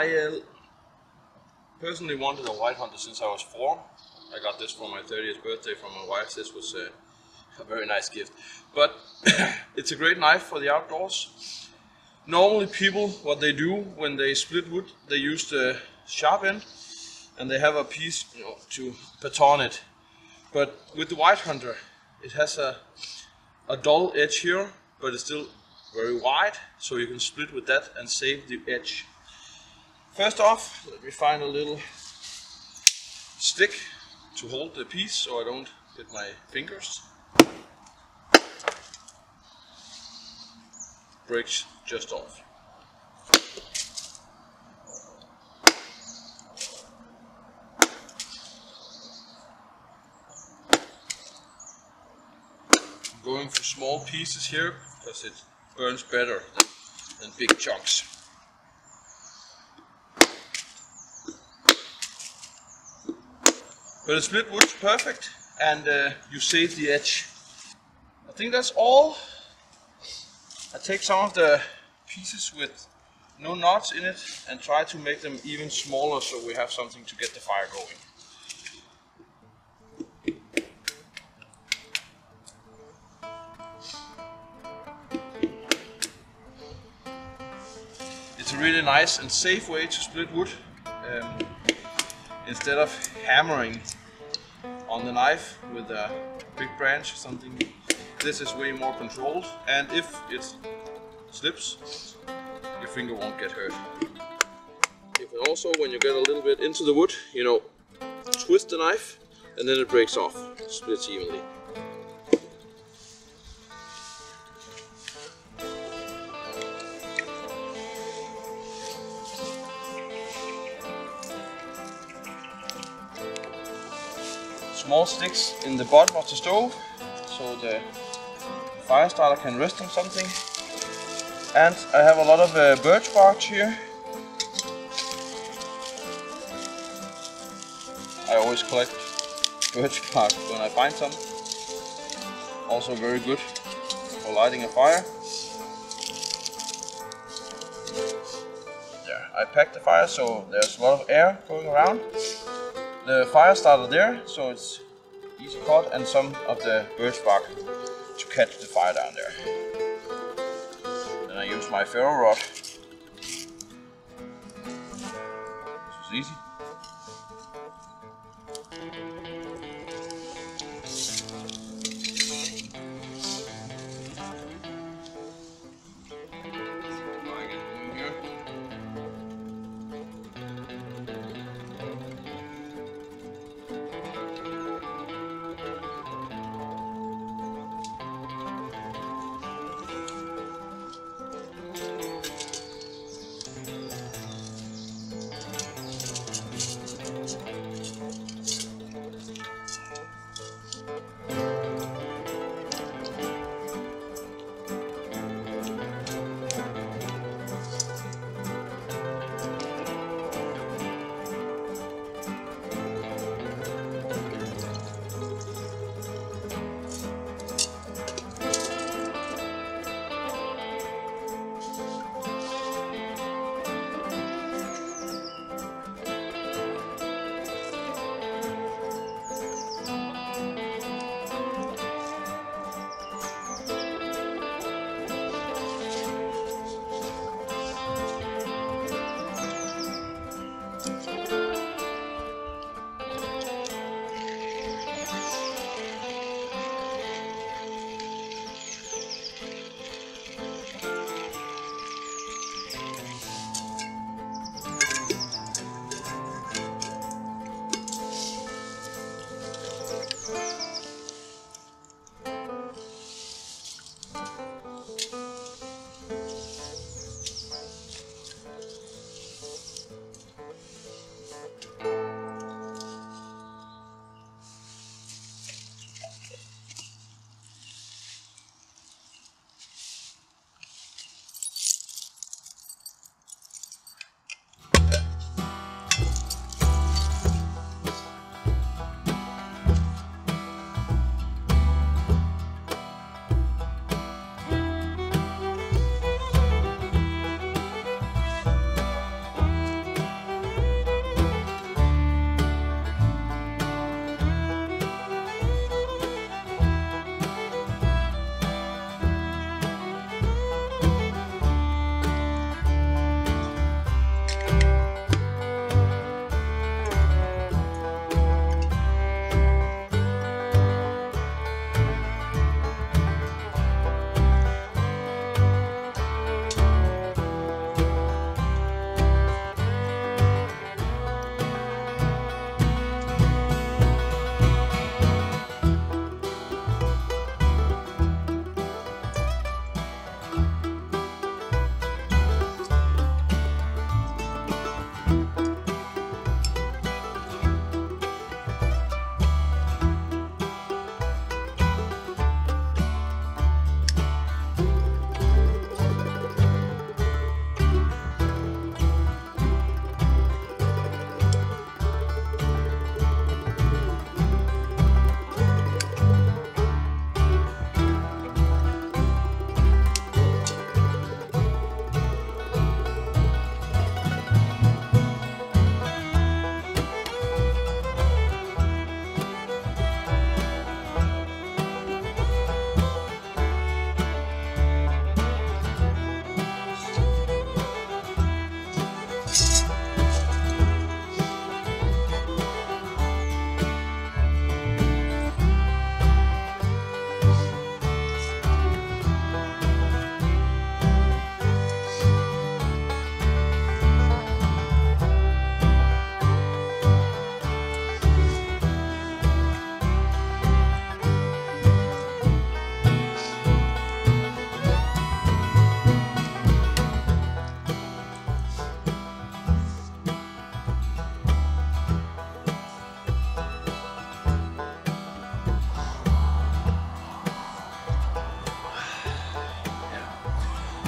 I personally wanted a White Hunter since I was 4. I got this for my 30th birthday from my wife. This was a very nice gift. But it's a great knife for the outdoors. Normally people, what they do when they split wood, they use the sharp end and they have a piece, you know, to baton it. But with the White Hunter, it has a dull edge here, but it's still very wide, so you can split with that and save the edge. First off, let me find a little stick to hold the piece so I don't get my fingers. Breaks just off. I'm going for small pieces here because it burns better than big chunks. But the split wood's perfect, and you save the edge. I think that's all. I take some of the pieces with no knots in it and try to make them even smaller so we have something to get the fire going. It's a really nice and safe way to split wood. Instead of hammering on the knife with a big branch or something, this is way more controlled, and if it slips, your finger won't get hurt. You can also, when you get a little bit into the wood, you know, twist the knife and then it breaks off, splits evenly. Small sticks in the bottom of the stove so the fire starter can rest on something. And I have a lot of birch bark here. I always collect birch bark when I find some. Also very good for lighting a fire. There, I packed the fire so there's a lot of air going around. The fire starter there, so it's easy cut, and some of the birch bark to catch the fire down there. Then I use my ferro rod. This is easy.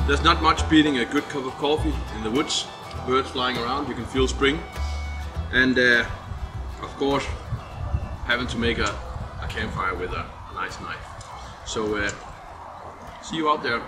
There's not much beating a good cup of coffee in the woods, birds flying around, you can feel spring, and of course having to make a campfire with a nice knife. So see you out there.